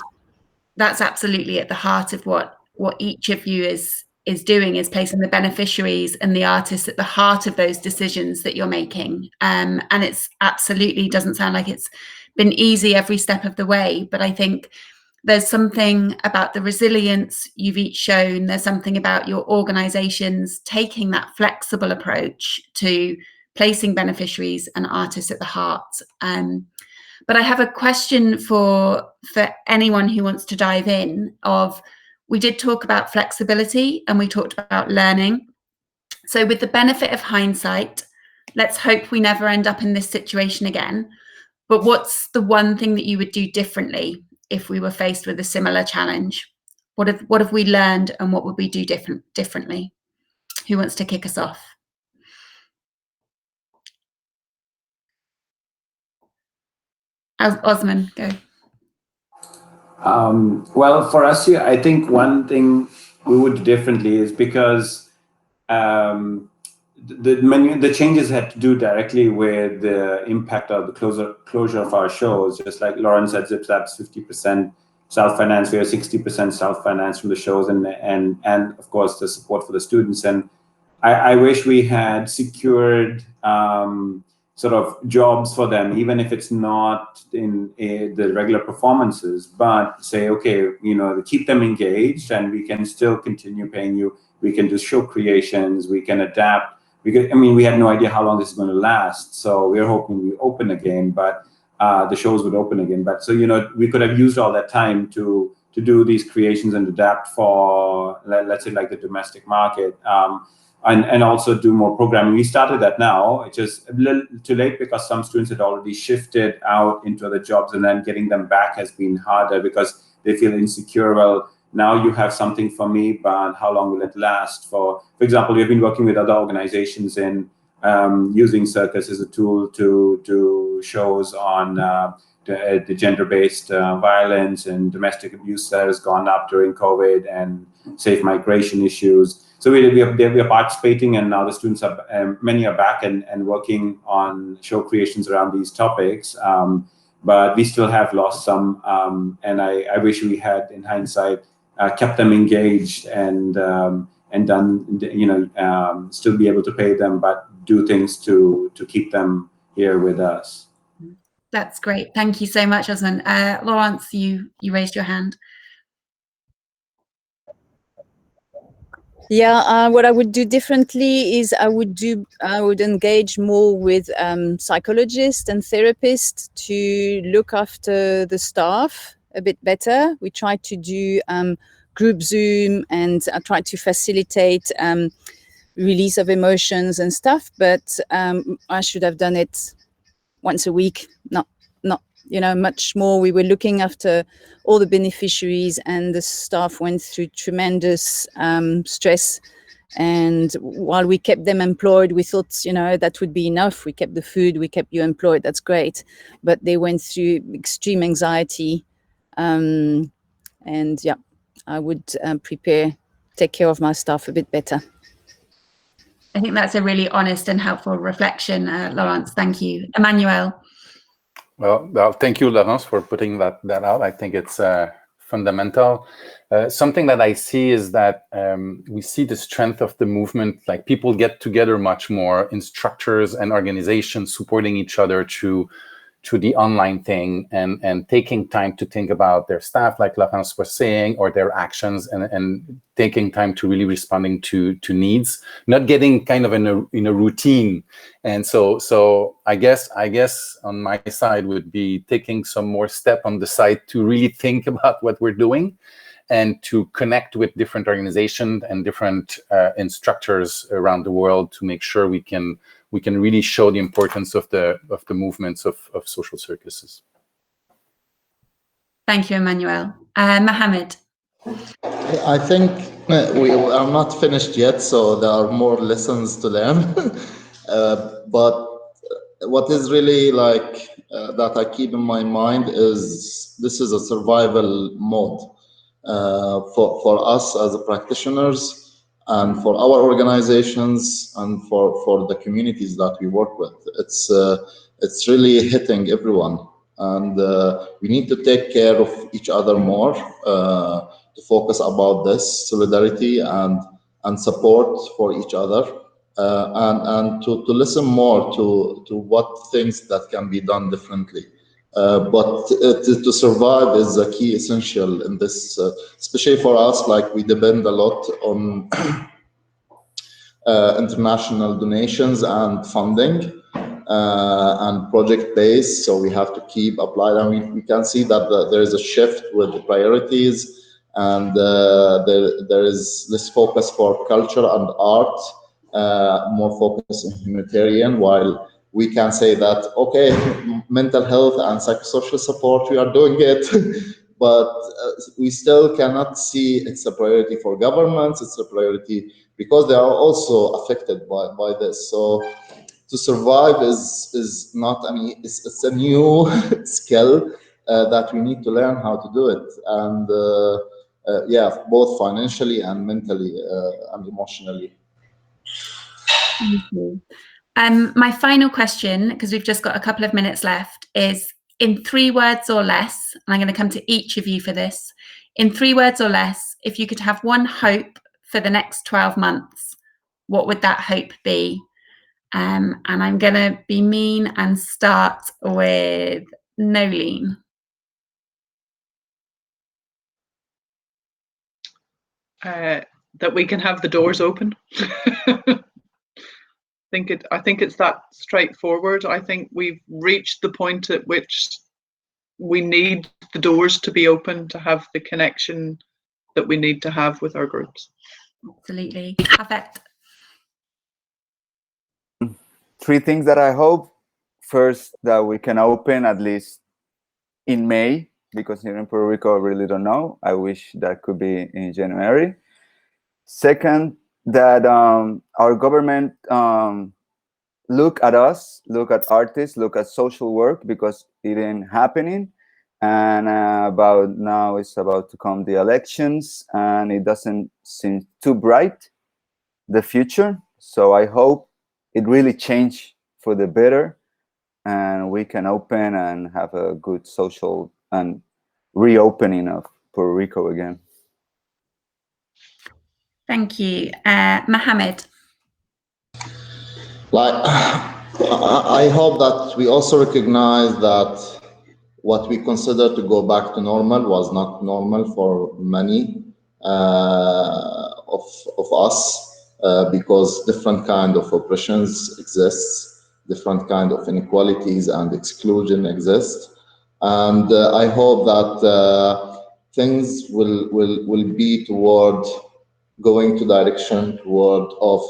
absolutely at the heart of what each of you is doing, is placing the beneficiaries and the artists at the heart of those decisions that you're making. And it's absolutely doesn't sound like it's been easy every step of the way, but I think there's something about the resilience you've each shown. There's something about your organizations taking that flexible approach to placing beneficiaries and artists at the heart. But I have a question for anyone who wants to dive in. We did talk about flexibility and we talked about learning. So with the benefit of hindsight, let's hope we never end up in this situation again. But what's the one thing that you would do differently if we were faced with a similar challenge? What have we learned, and what would we do differently? Who wants to kick us off? Osman, go. Well, for us here, I think one thing we would do differently is because the changes had to do directly with the impact of the closure of our shows. Just like Laurence said, ZipZap's 50% self-finance, we are 60% self-finance from the shows, and of course the support for the students. And I wish we had secured sort of jobs for them, even if it's not in the regular performances, but say, okay, keep them engaged and we can still continue paying you. We can do show creations, we can adapt. We had no idea how long this is going to last. So we're hoping we open again, but the shows would open again. But so, we could have used all that time to do these creations and adapt for, let's say, like the domestic market. and also do more programming. We started that now. It's just a little too late because some students had already shifted out into other jobs, and then getting them back has been harder because they feel insecure. Well, now you have something for me, but how long will it last? For example, we've been working with other organizations in using Circus as a tool to do shows on the gender-based violence and domestic abuse that has gone up during COVID, and safe migration issues. So we are participating, and now the students are many are back and working on show creations around these topics. But we still have lost some, and I wish we had, in hindsight, kept them engaged and done, still be able to pay them, but do things to keep them here with us. That's great. Thank you so much, Osman. Laurence, you raised your hand. Yeah, what I would do differently is I would engage more with psychologists and therapists to look after the staff a bit better. We try to do group Zoom, and I try to facilitate release of emotions and stuff, but I should have done it once a week, not much more. We were looking after all the beneficiaries, and the staff went through tremendous stress. And while we kept them employed, we thought, that would be enough. We kept the food, we kept you employed, that's great. But they went through extreme anxiety. And yeah, I would take care of my staff a bit better. I think that's a really honest and helpful reflection, Laurence. Thank you. Emmanuel. Well, thank you, Laurence, for putting that out. I think it's fundamental. Something that I see is that we see the strength of the movement, like people get together much more in structures and organizations supporting each other to the online thing, and taking time to think about their staff, like Laurence was saying, or their actions, and taking time to really responding to needs, not getting kind of in a routine. And so I guess on my side would be taking some more step on the side to really think about what we're doing, and to connect with different organizations and different instructors around the world to make sure we can really show the importance of the movements of social circuses. Thank you, Emmanuel. Mohamed. I think we are not finished yet, so there are more lessons to learn. But what is really that I keep in my mind is this is a survival mode for us as practitioners, and for our organizations, and for the communities that we work with. It's really hitting everyone, and we need to take care of each other more, to focus about this solidarity and support for each other, and to listen more to what things that can be done differently. But to survive is a key essential in this, especially for us. Like, we depend a lot on international donations and funding, and project based. So we have to keep applying, and we can see that there is a shift with the priorities, and there is less focus for culture and art, more focus on humanitarian, while we can say that, okay, mental health and psychosocial support, we are doing it, but we still cannot see it's a priority for governments. It's a priority because they are also affected by this. So to survive is not, it's a new skill that we need to learn how to do it. And yeah, both financially and mentally and emotionally. Thank you. My final question, because we've just got a couple of minutes left, is in 3 words or less, and I'm going to come to each of you for this. In 3 words or less, if you could have one hope for the next 12 months, what would that hope be? And I'm going to be mean and start with Nolene. That we can have the doors open. I think it's that straightforward. I think we've reached the point at which we need the doors to be open to have the connection that we need to have with our groups. Absolutely. Perfect. three things that I hope. First, that we can open at least in May, because here in Puerto Rico, I really don't know. I wish that could be in January. Second, that our government look at us, look at artists, look at social work, because it ain't happening. And about now, it's about to come the elections, and it doesn't seem too bright, the future. So I hope it really change for the better, and we can open and have a good social and reopening of Puerto Rico again. Thank you. Mohamed. I hope that we also recognize that what we consider to go back to normal was not normal for many of us, because different kind of oppressions exist, different kind of inequalities and exclusion exist. And I hope that things will be toward going to direction toward of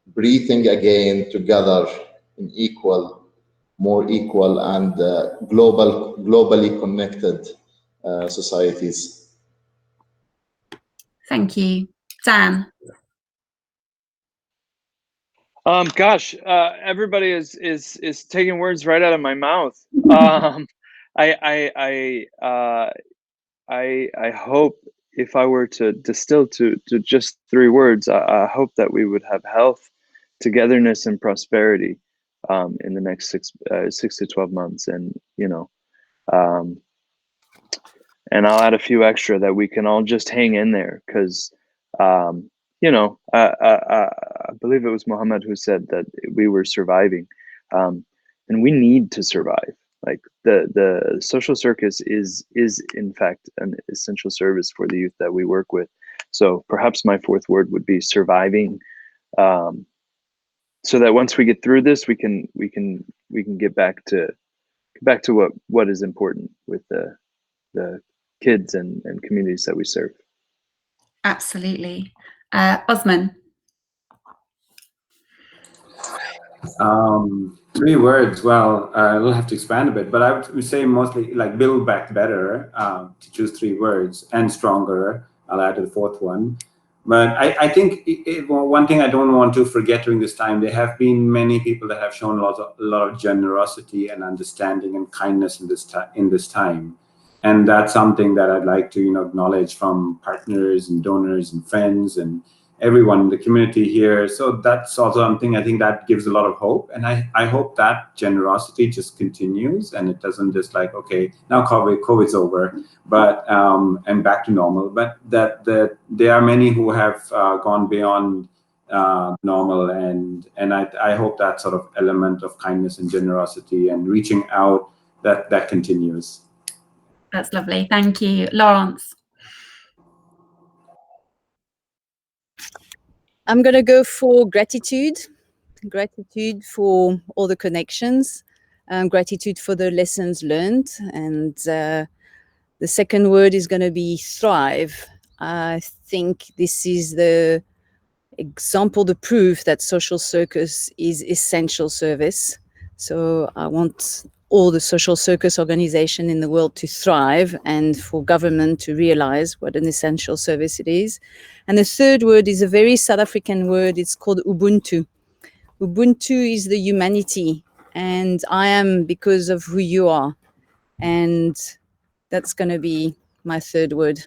breathing again together in more equal and globally connected societies. Thank you. Dan. Gosh, everybody is taking words right out of my mouth. I hope, if I were to distill to just three words, I hope that we would have health, togetherness, and prosperity in the next 6 to 12 months, and and I'll add a few extra that we can all just hang in there, because I believe it was Mohamed who said that we were surviving, and we need to survive. Like the social circus is in fact an essential service for the youth that we work with. So perhaps my fourth word would be surviving, so that once we get through this, we can get back to what is important with the kids and communities that we serve. Absolutely. Osman. Three words. Well, we'll have to expand a bit, but I would say mostly like build back better, to choose three words, and stronger. I'll add the fourth one. But I think one thing I don't want to forget during this time, there have been many people that have shown a lot of generosity and understanding and kindness in this time. And that's something that I'd like to acknowledge from partners and donors and friends and everyone in the community here. So that's also something I think that gives a lot of hope. And I hope that generosity just continues, and it doesn't just like, okay, now COVID's over, but and back to normal. But that there are many who have gone beyond normal, and I hope that sort of element of kindness and generosity and reaching out, that continues. That's lovely. Thank you. Laurence. I'm going to go for gratitude for all the connections, gratitude for the lessons learned. And the second word is going to be thrive. I think this is the example, the proof that social circus is essential service. So I want all the social circus organization in the world to thrive, and for government to realize what an essential service it is. And the third word is a very South African word. It's called Ubuntu. Ubuntu is the humanity, and I am because of who you are. And that's going to be my third word.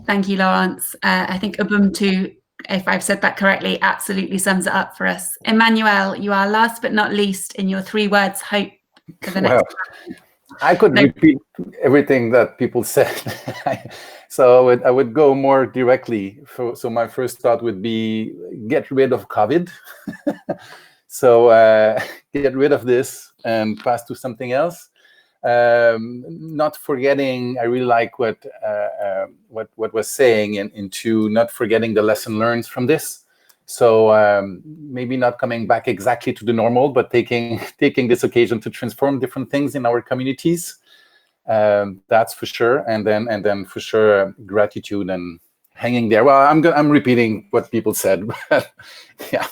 Thank you, Laurence. I think Ubuntu, if I've said that correctly, absolutely sums it up for us. Emmanuel, you are last but not least in your three words, hope for the next time. I could repeat everything that people said. So I would go more directly. So my first thought would be get rid of COVID. So get rid of this and pass to something else. Not forgetting, I really like what was saying, into not forgetting the lesson learned from this. So maybe not coming back exactly to the normal, but taking this occasion to transform different things in our communities. That's for sure. And then for sure gratitude and hanging there. Well, I'm repeating what people said, but yeah.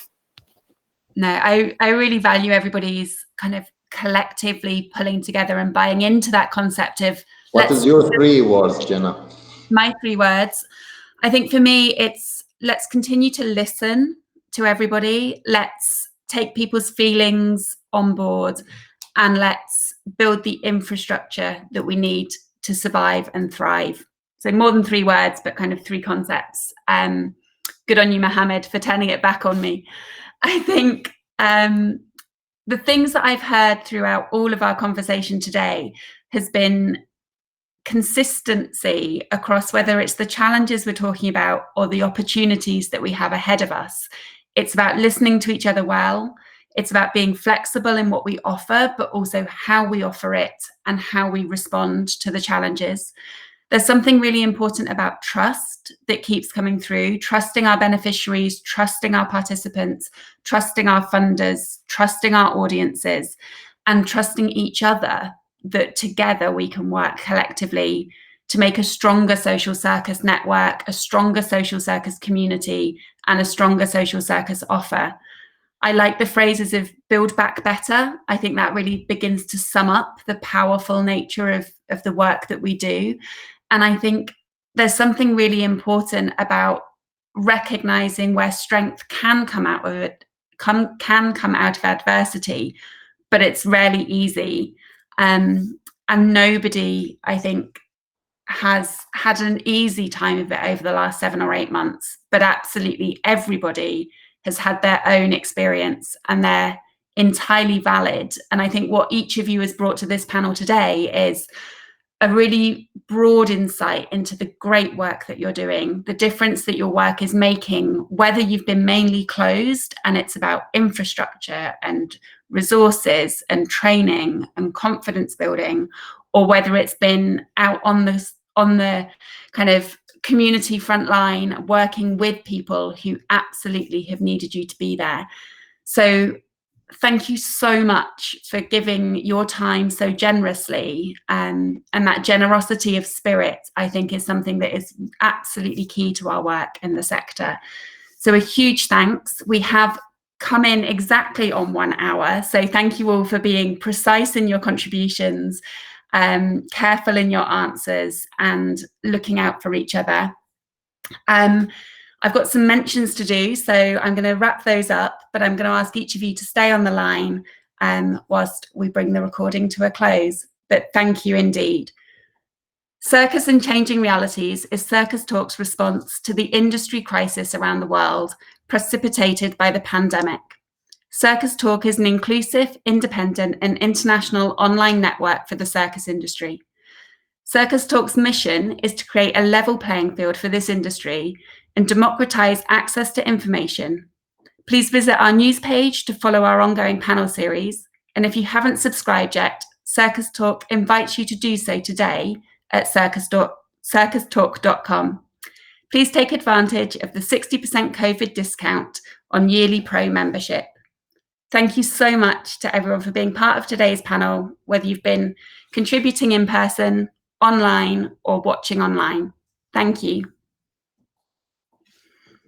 No, I really value everybody's kind of collectively pulling together and buying into that concept of. What is your 3 words, Jenna? My 3 words. I think for me, it's let's continue to listen to everybody. Let's take people's feelings on board, and let's build the infrastructure that we need to survive and thrive. So more than 3 words, but kind of 3 concepts. Good on you, Mohamed, for turning it back on me. I think the things that I've heard throughout all of our conversation today has been consistency across whether it's the challenges we're talking about or the opportunities that we have ahead of us. It's about listening to each other well. It's about being flexible in what we offer, but also how we offer it and how we respond to the challenges. There's something really important about trust that keeps coming through, trusting our beneficiaries, trusting our participants, trusting our funders, trusting our audiences, and trusting each other, that together we can work collectively to make a stronger social circus network, a stronger social circus community, and a stronger social circus offer. I like the phrases of build back better. I think that really begins to sum up the powerful nature of the work that we do. And I think there's something really important about recognizing where strength can come out of it, can come out of adversity, but it's rarely easy. And nobody, I think, has had an easy time of it over the last 7 or 8 months, but absolutely everybody has had their own experience, and they're entirely valid. And I think what each of you has brought to this panel today is a really broad insight into the great work that you're doing, the difference that your work is making, whether you've been mainly closed and it's about infrastructure and resources and training and confidence building, or whether it's been out on the kind of community front line working with people who absolutely have needed you to be there. So thank you so much for giving your time so generously, and that generosity of spirit, I think, is something that is absolutely key to our work in the sector. So a huge thanks. We have come in exactly on 1 hour, so thank you all for being precise in your contributions, careful in your answers, and looking out for each other. I've got some mentions to do, so I'm going to wrap those up, but I'm going to ask each of you to stay on the line whilst we bring the recording to a close. But thank you indeed. Circus and Changing Realities is CircusTalk's response to the industry crisis around the world precipitated by the pandemic. CircusTalk is an inclusive, independent, and international online network for the circus industry. CircusTalk's mission is to create a level playing field for this industry and democratize access to information. Please visit our news page to follow our ongoing panel series. And if you haven't subscribed yet, CircusTalk invites you to do so today at CircusTalk.com. Please take advantage of the 60% COVID discount on yearly pro membership. Thank you so much to everyone for being part of today's panel, whether you've been contributing in person, online, or watching online. Thank you.